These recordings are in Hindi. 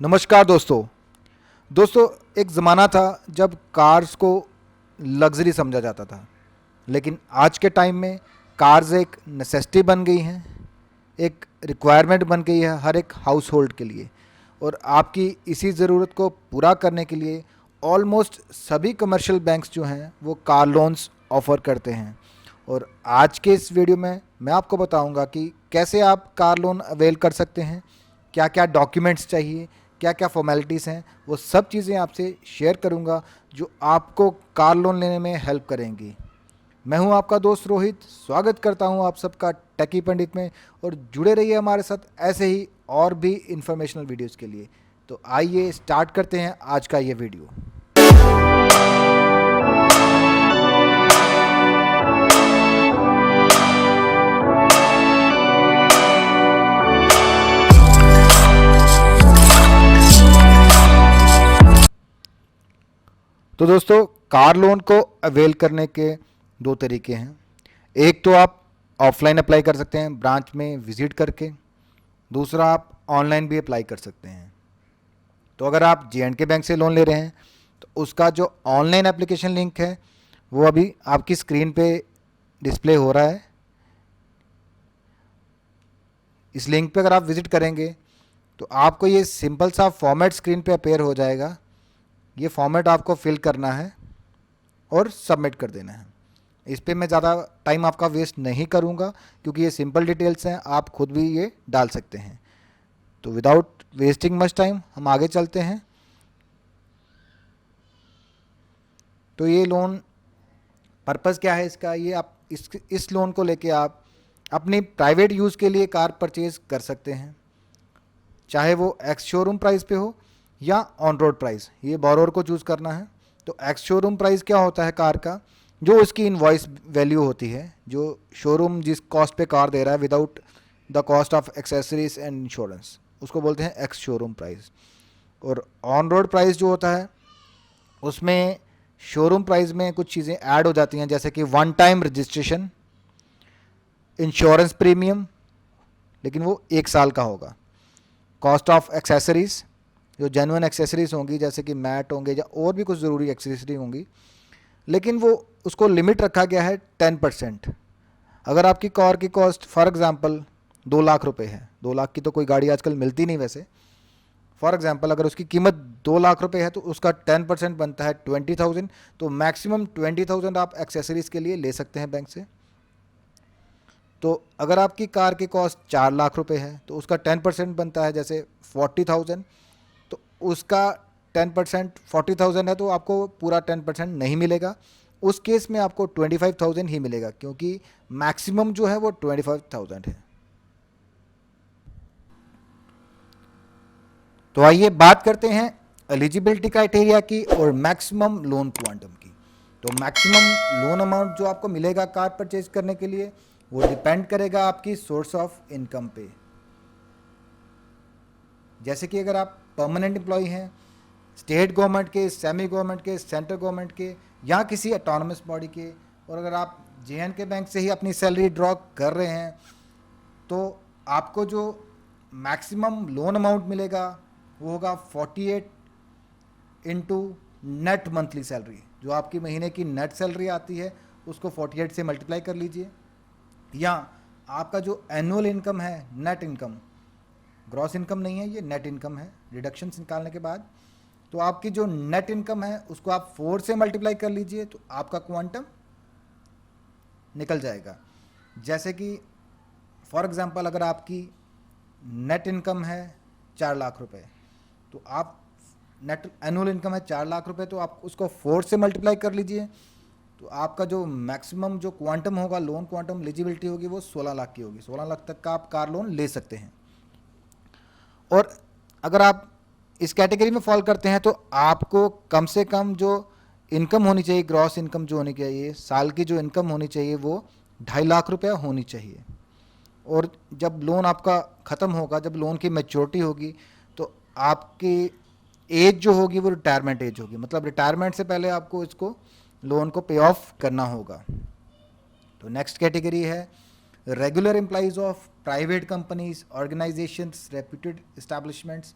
नमस्कार दोस्तों। एक ज़माना था जब कार्स को लग्जरी समझा जाता था, लेकिन आज के टाइम में कार्स एक नेसेसिटी बन गई हैं, एक रिक्वायरमेंट बन गई है हर एक हाउस होल्ड के लिए। और आपकी इसी ज़रूरत को पूरा करने के लिए ऑलमोस्ट सभी कमर्शियल बैंक्स जो हैं वो कार लोन्स ऑफ़र करते हैं। और आज के इस वीडियो में मैं आपको बताऊंगा कि कैसे आप कार लोन अवेल कर सकते हैं, क्या क्या डॉक्यूमेंट्स चाहिए, क्या क्या फॉर्मेलिटीज़ हैं, वो सब चीज़ें आपसे शेयर करूंगा जो आपको कार लोन लेने में हेल्प करेंगी। मैं हूं आपका दोस्त रोहित, स्वागत करता हूं आप सबका टेकी पंडित में। और जुड़े रहिए हमारे साथ ऐसे ही और भी इंफॉर्मेशनल वीडियोस के लिए। तो आइए स्टार्ट करते हैं आज का ये वीडियो। तो दोस्तों, कार लोन को अवेल करने के दो तरीके हैं। एक तो आप ऑफलाइन अप्लाई कर सकते हैं ब्रांच में विजिट करके, दूसरा आप ऑनलाइन भी अप्लाई कर सकते हैं। तो अगर आप जे&के बैंक से लोन ले रहे हैं तो उसका जो ऑनलाइन एप्लीकेशन लिंक है वो अभी आपकी स्क्रीन पे डिस्प्ले हो रहा है। इस लिंक पे अगर आप विजिट करेंगे तो आपको ये सिंपल सा फॉर्मेट स्क्रीन पे अपेयर हो जाएगा। ये फॉर्मेट आपको फिल करना है और सबमिट कर देना है। इस पे मैं ज़्यादा टाइम आपका वेस्ट नहीं करूँगा क्योंकि ये सिंपल डिटेल्स हैं, आप खुद भी ये डाल सकते हैं। तो विदाउट वेस्टिंग मच टाइम हम आगे चलते हैं। तो ये लोन पर्पज़ क्या है इसका, ये आप इस लोन को लेके आप अपनी प्राइवेट यूज़ के लिए कार परचेज़ कर सकते हैं, चाहे वो एक्स शोरूम प्राइस पे हो या ऑन रोड प्राइस। ये बोरोर को चूज़ करना है। तो एक्स शोरूम प्राइस क्या होता है कार का, जो उसकी इनवॉइस वैल्यू होती है, जो शोरूम जिस कॉस्ट पे कार दे रहा है without the cost of accessories and insurance, उसको बोलते हैं एक्स शोरूम प्राइस। और ऑन रोड प्राइस जो होता है उसमें शोरूम प्राइस में कुछ चीज़ें ऐड हो जाती हैं, जैसे कि one time registration, insurance premium, लेकिन वो 1 साल का होगा। कॉस्ट ऑफ एक्सेसरीज, जो जेन्युइन एक्सेसरीज होंगी जैसे कि मैट होंगे या और भी कुछ ज़रूरी एक्सेसरी होंगी, लेकिन वो उसको लिमिट रखा गया है 10%। अगर आपकी कार की कॉस्ट फॉर एग्जांपल 2 लाख रुपए है, 2 लाख की तो कोई गाड़ी आजकल मिलती नहीं वैसे, फॉर एग्जांपल अगर उसकी कीमत 2 लाख रुपए है तो उसका 10% बनता है 20,000। तो मैक्सिमम 20,000 आप एक्सेसरीज के लिए ले सकते हैं बैंक से। तो अगर आपकी कार की कॉस्ट 4 लाख रुपए है तो उसका 10% बनता है जैसे 40,000। तो उसका 10% 40,000 है तो आपको पूरा 10% नहीं मिलेगा। उस केस में आपको 25,000 ही मिलेगा क्योंकि मैक्सिमम जो है वो 25,000 है। तो आइए बात करते हैं एलिजिबिलिटी क्राइटेरिया की और मैक्सिमम लोन क्वांटम की। तो मैक्सिमम लोन अमाउंट जो आपको मिलेगा कार परचेज करने के लिए वो डिपेंड करेगा आपकी सोर्स ऑफ इनकम पे। जैसे कि अगर आप परमानेंट एम्प्लॉय हैं स्टेट गवर्नमेंट के, सेमी गवर्नमेंट के, सेंट्रल गवर्नमेंट के या किसी ऑटोनमस बॉडी के, और अगर आप जे&के बैंक से ही अपनी सैलरी ड्रॉ कर रहे हैं तो आपको जो मैक्सिमम लोन अमाउंट मिलेगा वो होगा 48 इंटू नेट मंथली सैलरी। जो आपकी महीने की नेट सैलरी आती है उसको 48 से मल्टीप्लाई कर लीजिए, या आपका जो एनुअल इनकम है, नेट इनकम, ग्रॉस इनकम नहीं है, ये नेट इनकम है डिडक्शंस निकालने के बाद। तो आपकी जो नेट इनकम है उसको आप 4 से मल्टीप्लाई कर लीजिए तो आपका क्वांटम निकल जाएगा। जैसे कि फॉर एग्जांपल अगर आपकी नेट इनकम है 4 लाख रुपए, तो आप नेट एनुअल इनकम है 4 लाख रुपए, तो आप उसको 4 से मल्टीप्लाई कर लीजिए तो आपका जो मैक्सिमम जो क्वांटम होगा, लोन क्वांटम एलिजिबिलिटी होगी वो 16 लाख की होगी। 16 लाख तक का आप कार लोन ले सकते हैं। और अगर आप इस कैटेगरी में फॉल करते हैं तो आपको कम से कम जो इनकम होनी चाहिए, ग्रॉस इनकम जो होनी चाहिए, साल की जो इनकम होनी चाहिए वो 2.5 लाख रुपया होनी चाहिए। और जब लोन आपका ख़त्म होगा, जब लोन की मैच्योरिटी होगी, तो आपकी एज जो होगी वो रिटायरमेंट एज होगी, मतलब रिटायरमेंट से पहले आपको इसको लोन को पे ऑफ करना होगा। तो नेक्स्ट कैटेगरी है regular employees of private companies, organisations, reputed establishments.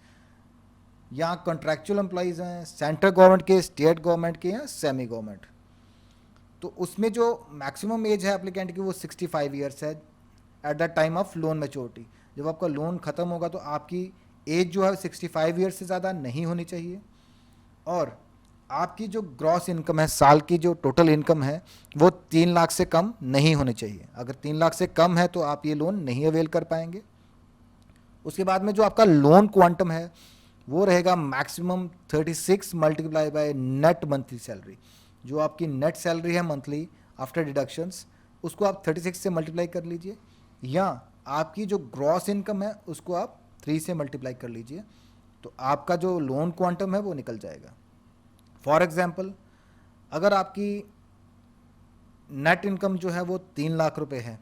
या कॉन्ट्रैक्चुअल एम्प्लॉयज़ हैं सेंट्रल गवर्नमेंट के, स्टेट गवर्नमेंट के या सेमी गवर्नमेंट, तो उसमें जो मैक्सिमम एज है एप्लीकेंट की वो 65 ईयर्स है at the time of loan maturity. जब आपका लोन ख़त्म होगा तो आपकी एज जो है 65 ईयर्स से ज़्यादा नहीं होनी चाहिए, और आपकी जो ग्रॉस इनकम है, साल की जो टोटल इनकम है, वो 3 लाख से कम नहीं होनी चाहिए। अगर 3 लाख से कम है तो आप ये लोन नहीं अवेल कर पाएंगे। उसके बाद में जो आपका लोन क्वांटम है वो रहेगा maximum 36 multiply by net monthly salary. जो आपकी नेट सैलरी है मंथली आफ्टर डिडक्शंस, उसको आप 36 से मल्टीप्लाई कर लीजिए, या आपकी जो ग्रॉस इनकम है उसको आप 3 से मल्टीप्लाई कर लीजिए, तो आपका जो लोन क्वांटम है वो निकल जाएगा। फॉर एग्जांपल, अगर आपकी नेट इनकम जो है वो 3 लाख रुपए है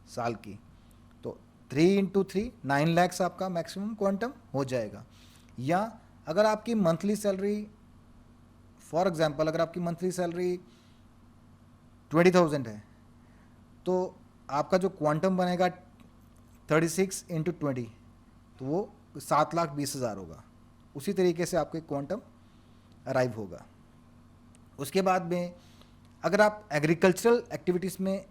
साल की, तो 3 इंटू 3 9 लैक्स आपका मैक्सिमम क्वांटम हो जाएगा। या अगर आपकी मंथली सैलरी, फॉर एग्जांपल अगर आपकी मंथली सैलरी 20,000 है, तो आपका जो क्वांटम बनेगा 36 इंटू 20, तो वो 7,20,000 होगा। उसी तरीके से आपके क्वांटम अराइव होगा। उसके बाद में अगर आप एग्रीकल्चरल एक्टिविटीज़ में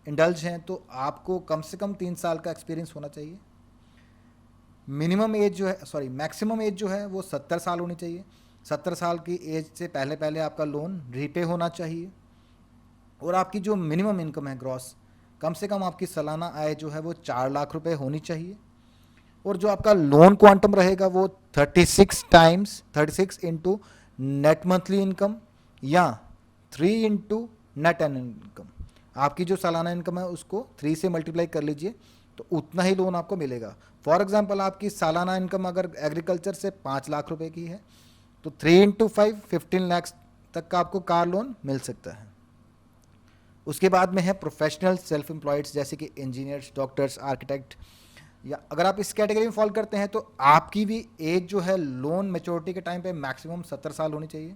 इंडल्ज हैं तो आपको कम से कम 3 साल का एक्सपीरियंस होना चाहिए। मिनिमम एज जो है, सॉरी मैक्सिमम एज जो है वो 70 साल होनी चाहिए। 70 साल की एज से पहले पहले आपका लोन रीपे होना चाहिए, और आपकी जो मिनिमम इनकम है ग्रॉस, कम से कम आपकी सालाना आय जो है वो 4 लाख रुपए होनी चाहिए, और जो आपका लोन क्वांटम रहेगा वो 36 इंटू नेट मंथली इनकम या 3 इंटू नेट एनुअल इनकम। आपकी जो सालाना इनकम है उसको 3 से मल्टीप्लाई कर लीजिए, तो उतना ही लोन आपको मिलेगा। फॉर एग्जांपल आपकी सालाना इनकम अगर एग्रीकल्चर से 5 लाख रुपए की है, तो 3 इंटू 5 15 लाख तक का आपको कार लोन मिल सकता है। उसके बाद में है प्रोफेशनल सेल्फ एम्प्लॉयड्स, जैसे कि इंजीनियर्स, डॉक्टर्स, आर्किटेक्ट, या अगर आप इस कैटेगरी में फॉल करते हैं तो आपकी भी एज जो है लोन मैच्योरिटी के टाइम पे मैक्सिमम 70 साल होनी चाहिए।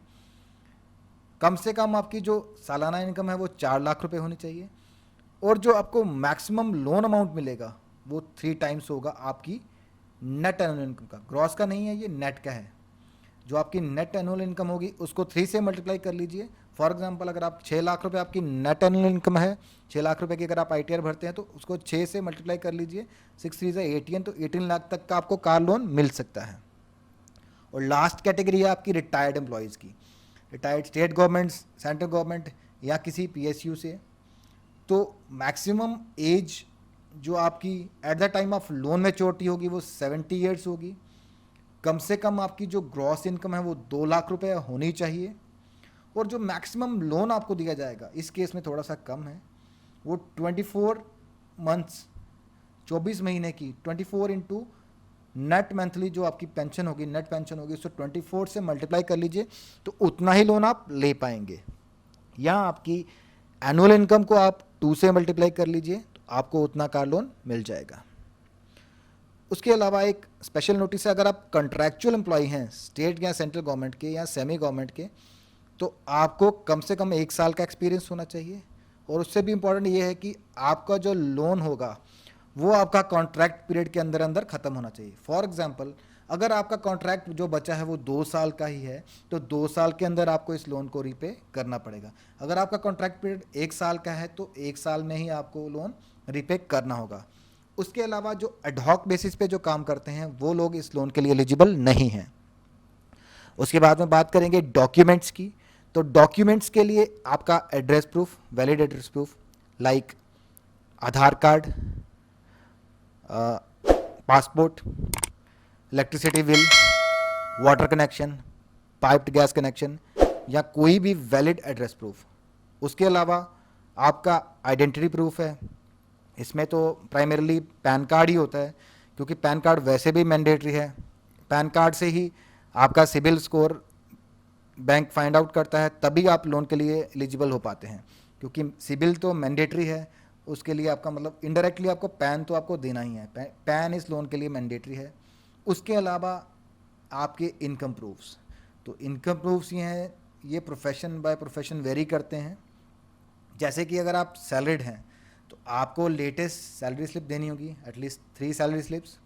कम से कम आपकी जो सालाना इनकम है वो 4 लाख रुपए होनी चाहिए, और जो आपको मैक्सिमम लोन अमाउंट मिलेगा वो 3 टाइम्स होगा आपकी नेट एनुअल इनकम का। ग्रॉस का नहीं है, ये नेट का है। जो आपकी नेट एनुअल इनकम होगी उसको 3 से मल्टीप्लाई कर लीजिए। फॉर एग्जांपल अगर आप 6 लाख रुपए आपकी नेट एनुअल इनकम है, 6 लाख रुपए की अगर आप ITR भरते हैं तो उसको 6 से मल्टीप्लाई कर लीजिए, 6 3 से 18, तो 18 लाख तक का आपको कार लोन मिल सकता है। और लास्ट कैटेगरी है आपकी रिटायर्ड एम्प्लॉयज़ की, retired state government, central government या किसी PSU से। तो मैक्सिमम एज जो आपकी at the time of loan maturity होगी वो 70 ईयर्स होगी। कम से कम आपकी जो ग्रॉस इनकम है वो 2 लाख रुपए होनी चाहिए, और जो मैक्सिमम लोन आपको दिया जाएगा इस केस में थोड़ा सा कम है, वो 24 मंथ्स, 24 महीने की 24 इंटू नेट मंथली जो आपकी पेंशन होगी, नेट पेंशन होगी, उसको 24 से मल्टीप्लाई कर लीजिए, तो उतना ही लोन आप ले पाएंगे। या आपकी एनुअल इनकम को आप 2 से मल्टीप्लाई कर लीजिए, तो आपको उतना कार लोन मिल जाएगा। उसके अलावा एक स्पेशल नोटिस है, अगर आप कॉन्ट्रैक्चुअल एम्प्लॉय हैं स्टेट या सेंट्रल गवर्नमेंट के या सेमी गवर्नमेंट के, तो आपको कम से कम 1 साल का एक्सपीरियंस होना चाहिए, और उससे भी इम्पॉर्टेंट ये है कि आपका जो लोन होगा वो आपका कॉन्ट्रैक्ट पीरियड के अंदर अंदर ख़त्म होना चाहिए। फॉर एग्जांपल अगर आपका कॉन्ट्रैक्ट जो बचा है वो 2 साल का ही है, तो 2 साल के अंदर आपको इस लोन को रीपे करना पड़ेगा। अगर आपका कॉन्ट्रैक्ट पीरियड 1 साल का है तो 1 साल में ही आपको लोन रीपे करना होगा। उसके अलावा जो एडहॉक बेसिस पे जो काम करते हैं वो लोग इस लोन के लिए एलिजिबल नहीं हैं। उसके बाद में बात करेंगे डॉक्यूमेंट्स की। तो डॉक्यूमेंट्स के लिए आपका address proof, valid address proof like Aadhaar card, passport, electricity bill, water connection, piped gas connection, या कोई भी वैलिड एड्रेस प्रूफ। उसके अलावा आपका आइडेंटिटी प्रूफ है, इसमें तो प्राइमरीली पैन कार्ड ही होता है, क्योंकि पैन कार्ड वैसे भी मैंडेटरी है। पैन कार्ड से ही आपका CIBIL score bank find out करता है, तभी आप लोन के लिए एलिजिबल हो पाते हैं, क्योंकि सिबिल तो मैंडेटरी है। उसके लिए आपका मतलब इनडायरेक्टली आपको पैन तो आपको देना ही है, पैन इस लोन के लिए मैंडेटरी है। उसके अलावा आपके इनकम प्रूफ्स, तो इनकम प्रूफ्स ये हैं, ये प्रोफेशन बाय प्रोफेशन वेरी करते हैं। जैसे कि अगर आप सैलरीड हैं तो आपको लेटेस्ट सैलरी स्लिप देनी होगी, एटलीस्ट 3 सैलरी स्लिप्स।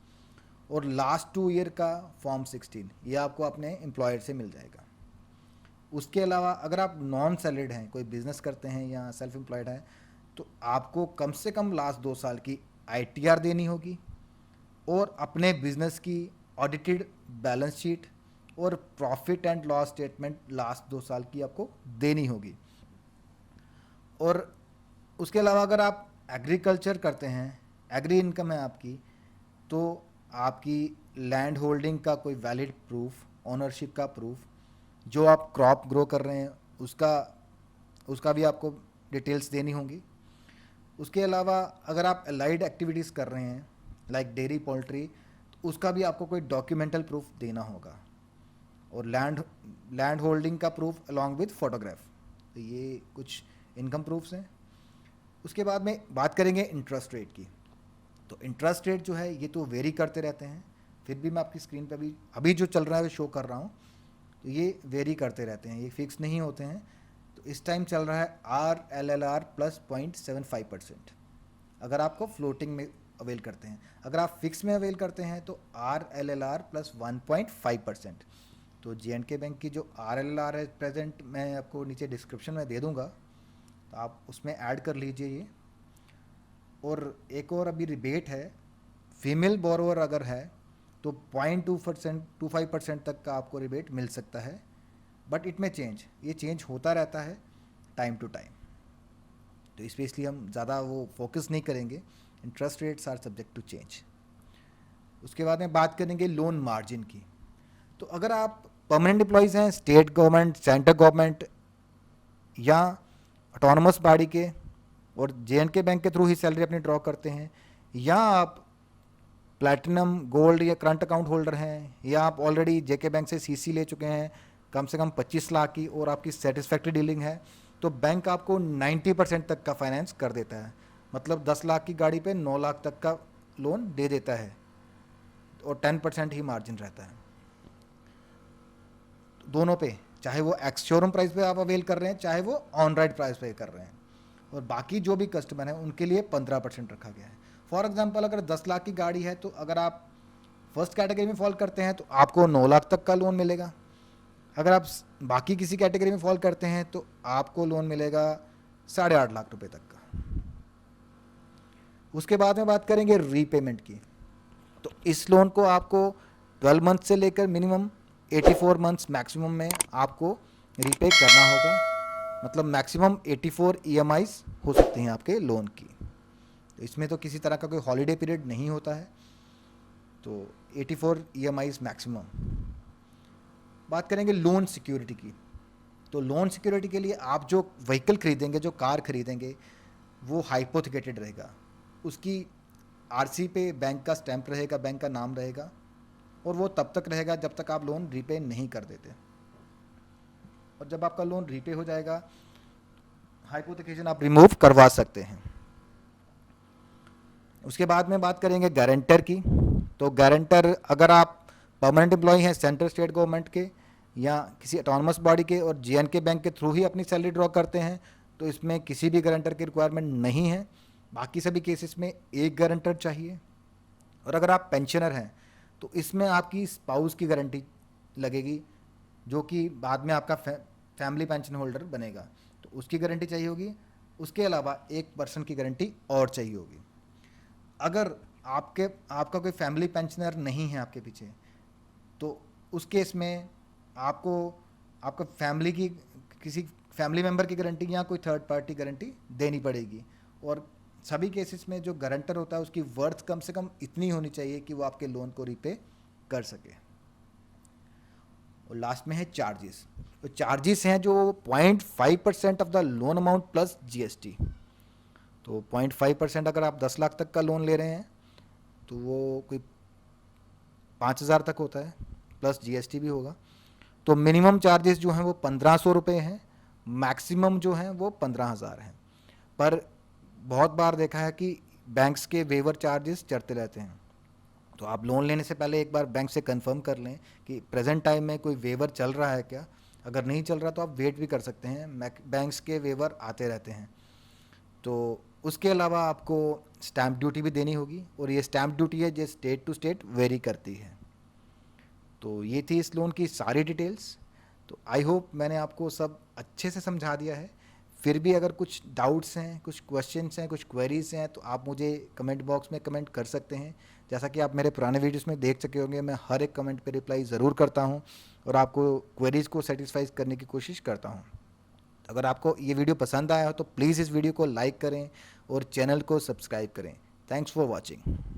और लास्ट 2 ईयर का फॉर्म 16 ये आपको अपने एम्प्लॉयर से मिल जाएगा। उसके अलावा अगर आप नॉन सैलरीड हैं, कोई बिजनेस करते हैं या सेल्फ एम्प्लॉयड हैं, तो आपको कम से कम लास्ट 2 साल की ITR देनी होगी और अपने बिजनेस की ऑडिटेड बैलेंस शीट और profit and loss statement last 2 साल की आपको देनी होगी। और उसके अलावा अगर आप एग्रीकल्चर करते हैं, एग्री इनकम है आपकी, तो आपकी लैंड होल्डिंग का कोई वैलिड प्रूफ, ओनरशिप का प्रूफ, जो आप क्रॉप ग्रो कर रहे हैं उसका भी आपको डिटेल्स देनी होंगी। उसके अलावा अगर आप अलाइड एक्टिविटीज़ कर रहे हैं लाइक डेयरी पोल्ट्री, तो उसका भी आपको कोई डॉक्यूमेंटल प्रूफ देना होगा। और लैंड होल्डिंग का प्रूफ अलॉन्ग विद फोटोग्राफ। तो ये कुछ इनकम प्रूफ्स हैं। उसके बाद में बात करेंगे इंटरेस्ट रेट की। तो इंटरेस्ट रेट जो है ये तो वेरी करते रहते हैं, फिर भी मैं आपकी स्क्रीन पे अभी जो चल रहा है वो शो कर रहा हूँ। तो ये वेरी करते रहते हैं, ये फिक्स नहीं होते हैं। तो इस टाइम चल रहा है RLLR प्लस 0.75% अगर आपको फ्लोटिंग में अवेल करते हैं। अगर आप फिक्स में अवेल करते हैं तो RLLR प्लस 1.5%। तो J&K बैंक की जो RLLR है प्रेजेंट, मैं आपको नीचे डिस्क्रिप्शन में दे दूंगा, तो आप उसमें ऐड कर लीजिए ये। और एक और अभी रिबेट है, फीमेल बोरोवर अगर है तो 0.25% तक का आपको रिबेट मिल सकता है, बट इट में चेंज, ये चेंज होता रहता है टाइम टू टाइम। तो इस पर इसलिए हम ज़्यादा वो फोकस नहीं करेंगे। Interest rates are subject to change. उसके बाद में बात करेंगे लोन मार्जिन की। तो अगर आप परमानेंट एम्प्लॉयज़ हैं, स्टेट गवर्नमेंट, सेंट्रल गवर्नमेंट या ऑटोनमस बॉडी के, और J&K बैंक के थ्रू ही सैलरी अपनी ड्रॉ करते हैं, या आप प्लैटिनम, गोल्ड या करंट अकाउंट होल्डर हैं, या आप ऑलरेडी JK बैंक से CC ले चुके हैं कम से कम 25 लाख की और आपकी सेटिस्फैक्ट्री डीलिंग है, तो बैंक आपको 90% तक का फाइनेंस कर देता है। मतलब 10 लाख की गाड़ी पे 9 लाख तक का लोन दे देता है और 10% ही मार्जिन रहता है दोनों पे, चाहे वो एक्स शोरूम प्राइस पे आप अवेल कर रहे हैं, चाहे वो ऑन राइड प्राइस पे कर रहे हैं। और बाकी जो भी कस्टमर हैं उनके लिए 15% रखा गया है। फॉर एग्जांपल अगर 10 लाख की गाड़ी है तो अगर आप फर्स्ट कैटेगरी में फॉल करते हैं तो आपको 9 लाख तक का लोन मिलेगा। अगर आप बाकी किसी कैटेगरी में फॉल करते हैं तो आपको लोन मिलेगा 8.5 लाख रुपए तक का। उसके बाद में बात करेंगे रीपेमेंट की। तो इस लोन को आपको 12 मंथ से लेकर मिनिमम 84 मंथ्स मैक्सिमम में आपको रीपे करना होगा। मतलब मैक्सिमम 84 EMIs हो सकती हैं आपके लोन की। तो इसमें तो किसी तरह का कोई हॉलीडे पीरियड नहीं होता है, तो 84 EMIs मैक्सिमम। बात करेंगे लोन सिक्योरिटी की। तो लोन सिक्योरिटी के लिए आप जो व्हीकल खरीदेंगे, जो कार खरीदेंगे, वो हाइपोथिकेटेड रहेगा। उसकी RC पे बैंक का स्टैंप रहेगा, बैंक का नाम रहेगा, और वो तब तक रहेगा जब तक आप लोन रीपे नहीं कर देते। और जब आपका लोन रीपे हो जाएगा, हाइपोथिकेशन आप रिमूव करवा सकते हैं। उसके बाद में बात करेंगे गारंटर की। तो गारंटर अगर आप परमानेंट एम्प्लॉय हैं सेंट्रल स्टेट गवर्नमेंट के या किसी ऑटोनमस बॉडी के और J&K बैंक के थ्रू ही अपनी सैलरी ड्रॉ करते हैं, तो इसमें किसी भी गारंटर की रिक्वायरमेंट नहीं है। बाकी सभी केसेस में एक गारंटर चाहिए। और अगर आप पेंशनर हैं तो इसमें आपकी स्पाउस की गारंटी लगेगी, जो कि बाद में आपका फैमिली पेंशन होल्डर बनेगा, तो उसकी गारंटी चाहिए होगी। उसके अलावा एक पर्सन की गारंटी और चाहिए होगी। अगर आपका कोई फैमिली पेंशनर नहीं है आपके पीछे, तो उस केस में आपको आपका फैमिली की किसी फैमिली मेंबर की गारंटी या कोई थर्ड पार्टी गारंटी देनी पड़ेगी। और सभी केसेस में जो गारंटर होता है उसकी वर्थ कम से कम इतनी होनी चाहिए कि वो आपके लोन को रीपे कर सके। और लास्ट में है चार्जेस। तो चार्जेस हैं जो 0.5% of the loan amount plus GST। तो 0.5% अगर आप 10 लाख तक का लोन ले रहे हैं तो वो कोई 5,000 तक होता है, प्लस GST भी होगा। तो मिनिमम चार्जेस जो हैं वो 1,500 रुपये हैं, मैक्सिमम जो हैं वो 15,000 हैं। पर बहुत बार देखा है कि बैंक्स के वेवर चार्जेस चढ़ते रहते हैं, तो आप लोन लेने से पहले एक बार बैंक से कंफर्म कर लें कि प्रेजेंट टाइम में कोई वेवर चल रहा है क्या। अगर नहीं चल रहा तो आप वेट भी कर सकते हैं, बैंक्स के वेवर आते रहते हैं। तो उसके अलावा आपको स्टैम्प ड्यूटी भी देनी होगी, और ये स्टैम्प ड्यूटी है जो स्टेट टू स्टेट वेरी करती है। तो ये थी इस लोन की सारी डिटेल्स। तो आई होप मैंने आपको सब अच्छे से समझा दिया है। फिर भी अगर कुछ डाउट्स हैं, कुछ क्वेश्चंस हैं, कुछ क्वेरीज हैं, तो आप मुझे कमेंट बॉक्स में कमेंट कर सकते हैं। जैसा कि आप मेरे पुराने वीडियोस में देख सके होंगे, मैं हर एक कमेंट पे रिप्लाई ज़रूर करता हूं और आपको क्वेरीज को सेटिस्फाई करने की कोशिश करता हूं। अगर आपको ये वीडियो पसंद आया हो तो प्लीज़ इस वीडियो को लाइक करें और चैनल को सब्सक्राइब करें। Thanks for watching.